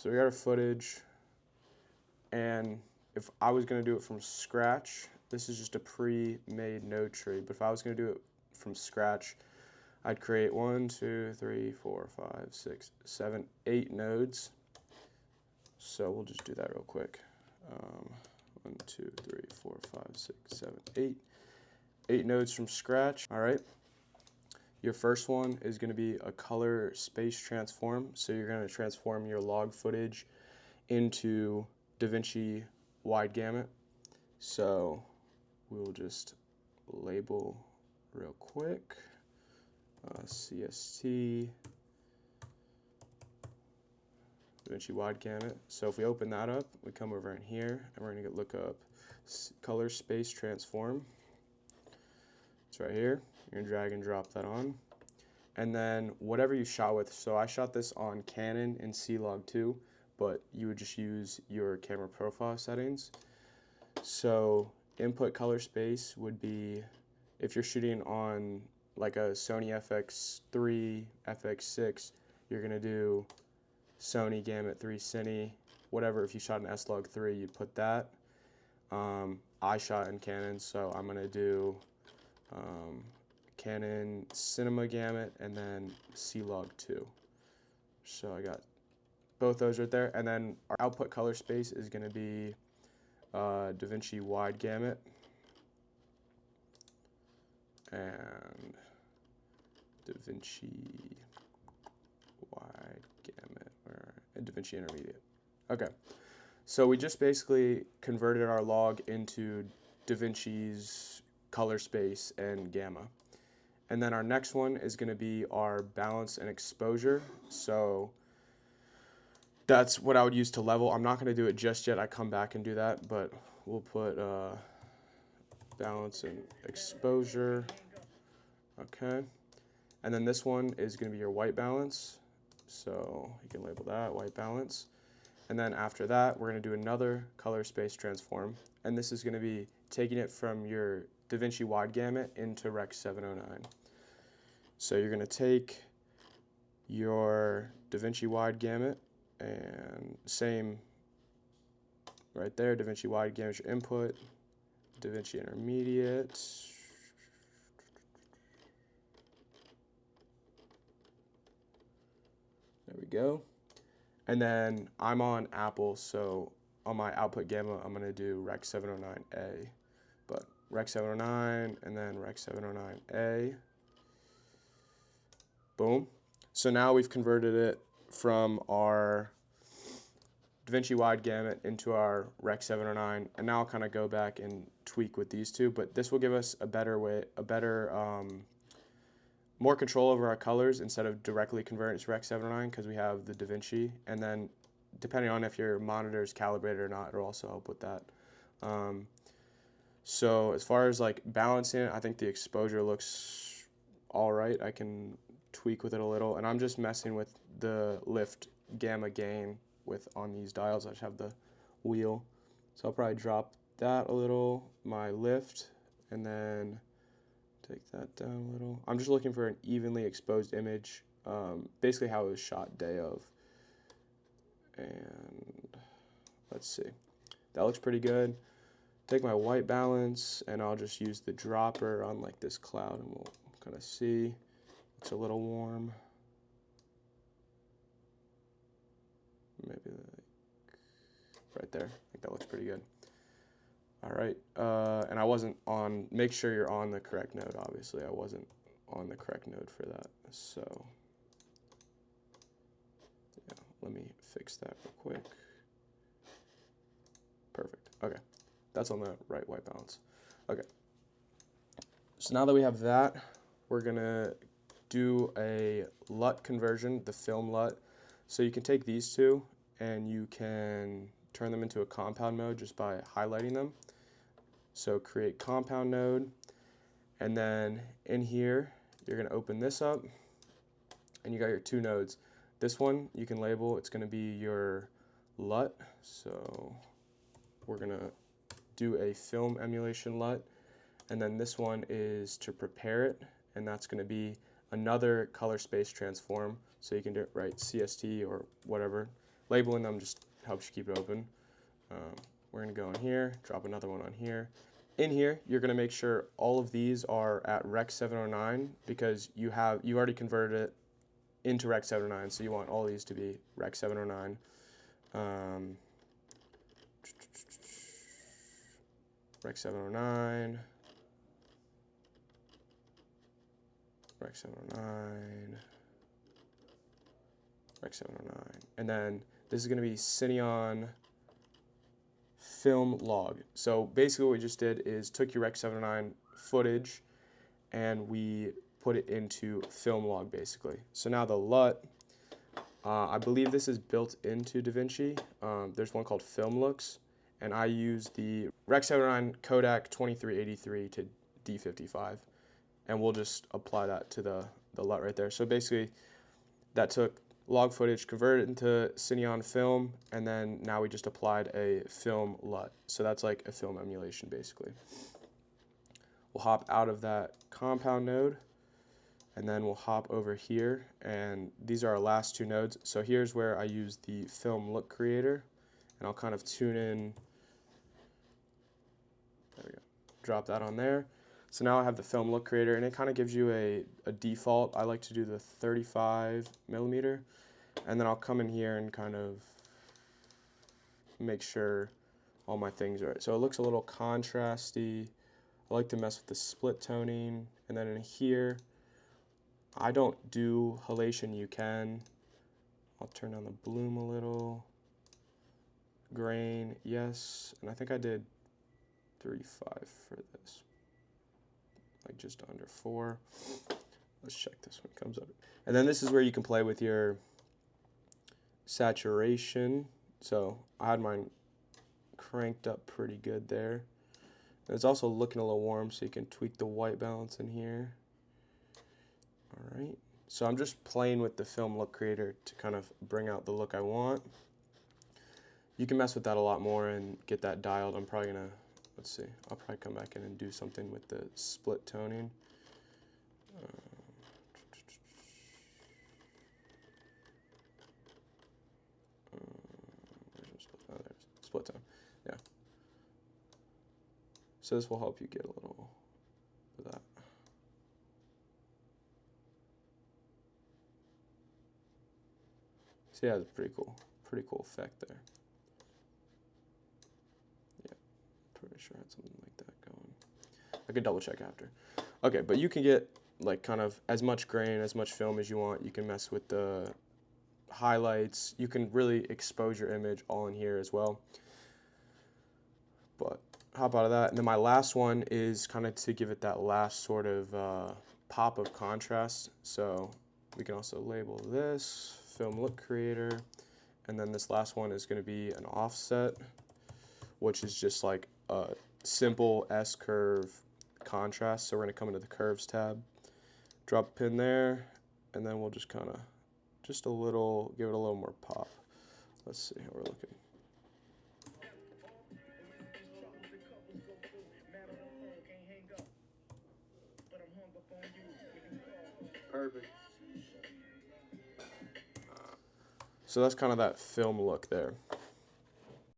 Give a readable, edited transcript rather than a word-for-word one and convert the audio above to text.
So we got our footage, and if I was going to do it from scratch, this is just a pre-made node tree, but if I was going to do it from scratch, I'd create 1, 2, 3, 4, 5, 6, 7, 8 nodes. So we'll just do that real quick. 1, 2, 3, 4, 5, 6, 7, 8. 8 nodes from scratch. All right. Your first one is going to be a color space transform. So you're going to transform your log footage into Davinci wide gamut. So we'll just label real quick. CST Davinci wide gamut. So if we open that up, we come over in here and we're going to look up color space transform. It's right here. You're going to drag and drop that on. And then whatever you shot with, so I shot this on Canon in C-Log 2, but you would just use your camera profile settings. So input color space would be, if you're shooting on like a Sony FX3, FX6, you're going to do Sony Gamut 3 Cine, whatever. If you shot an S-Log 3, you'd put that. I shot in Canon, so I'm going to do Canon Cinema Gamut and then C-Log 2. So I got both those right there. And then our output color space is going to be Davinci wide gamut and Davinci wide gamut or Davinci intermediate. Okay, so we just basically converted our log into Davinci's color space and gamma. And then our next one is going to be our balance and exposure. So that's what I would use to level. I'm not going to do it just yet. I come back and do that, but we'll put balance and exposure. Okay. And then this one is going to be your white balance. So you can label that white balance. And then after that, we're going to do another color space transform. And this is going to be taking it from your Davinci wide gamut into Rec 709. So you're going to take your Davinci wide gamut and same right there, Davinci wide gamut is your input, Davinci intermediate. There we go. And then I'm on Apple, so on my output gamma, I'm going to do Rec 709A. But Rec 709 and then Rec 709A. Boom. So now we've converted it from our Davinci wide gamut into our Rec 709, and now I'll kind of go back and tweak with these two, but this will give us a better way, more control over our colors instead of directly converting it to Rec 709 because we have the Davinci, and then depending on if your monitor is calibrated or not, it'll also help with that. So as far as like balancing it, I think the exposure looks all right. I can tweak with it a little, and I'm just messing with the lift gamma gain on these dials. I just have the wheel, so I'll probably drop that a little, my lift, and then take that down a little. I'm just looking for an evenly exposed image, basically how it was shot day of. And let's see, that looks pretty good. Take my white balance and I'll just use the dropper on like this cloud, and we'll kind of see. It's a little warm. Maybe like right there. I think that looks pretty good. All right, and I wasn't on, make sure you're on the correct node, obviously. I wasn't on the correct node for that, so yeah, let me fix that real quick. Perfect, okay. That's on the right white balance. Okay, so now that we have that, we're gonna do a LUT conversion, the film LUT. So you can take these two and you can turn them into a compound mode just by highlighting them. So create compound node, and then in here, you're gonna open this up and you got your two nodes. This one you can label, it's gonna be your LUT. So we're gonna do a film emulation LUT, and then this one is to prepare it, and that's gonna be another color space transform. So you can do it right, CST or whatever, Labeling them just helps you keep it open. We're going to go in here, drop another one on here. In here, you're going to make sure all of these are at Rec 709 because you already converted it into Rec 709, so you want all these to be Rec 709. Rec 709. Rec 709. Rec 709. And then this is going to be Cineon film log. So basically what we just did is took your Rec 709 footage and we put it into film log basically. So now the LUT, I believe this is built into Davinci. There's one called Film Looks, and I use the Rec 709 Kodak 2383 to D55, and we'll just apply that to the LUT right there. So basically that took log footage, converted it into Cineon film, and then now we just applied a film LUT. So that's like a film emulation basically. We'll hop out of that compound node, and then we'll hop over here, and these are our last two nodes. So here's where I use the film look creator, and I'll kind of tune in, there we go, drop that on there. So now I have the film look creator, and it kind of gives you a default. I like to do the 35 millimeter, and then I'll come in here and kind of make sure all my things are right. So it looks a little contrasty. I like to mess with the split toning, and then in here, I don't do halation, you can. I'll turn down the bloom a little. Grain, yes, and I think I did 3.5 for this. Like just under 4. Let's check this when it comes up. And then this is where you can play with your saturation. So I had mine cranked up pretty good there. And it's also looking a little warm, so you can tweak the white balance in here. All right. So I'm just playing with the film look creator to kind of bring out the look I want. You can mess with that a lot more and get that dialed. I'm probably gonna, let's see, I'll probably come back in and do something with the split toning. Split tone, yeah. So this will help you get a little of that. So yeah, it's pretty cool effect there. Yeah, pretty sure I had something like that going. I could double check after. Okay, but you can get like kind of as much grain, as much film as you want. You can mess with the highlights. You can really expose your image all in here as well. But hop out of that. And then my last one is kind of to give it that last sort of pop of contrast. So we can also label this film look creator, and then this last one is going to be an offset, which is just like a simple S-curve contrast. So we're going to come into the curves tab, drop a pin there, and then we'll just kind of just a little, give it a little more pop. Let's see how we're looking. Perfect. So that's kind of that film look there.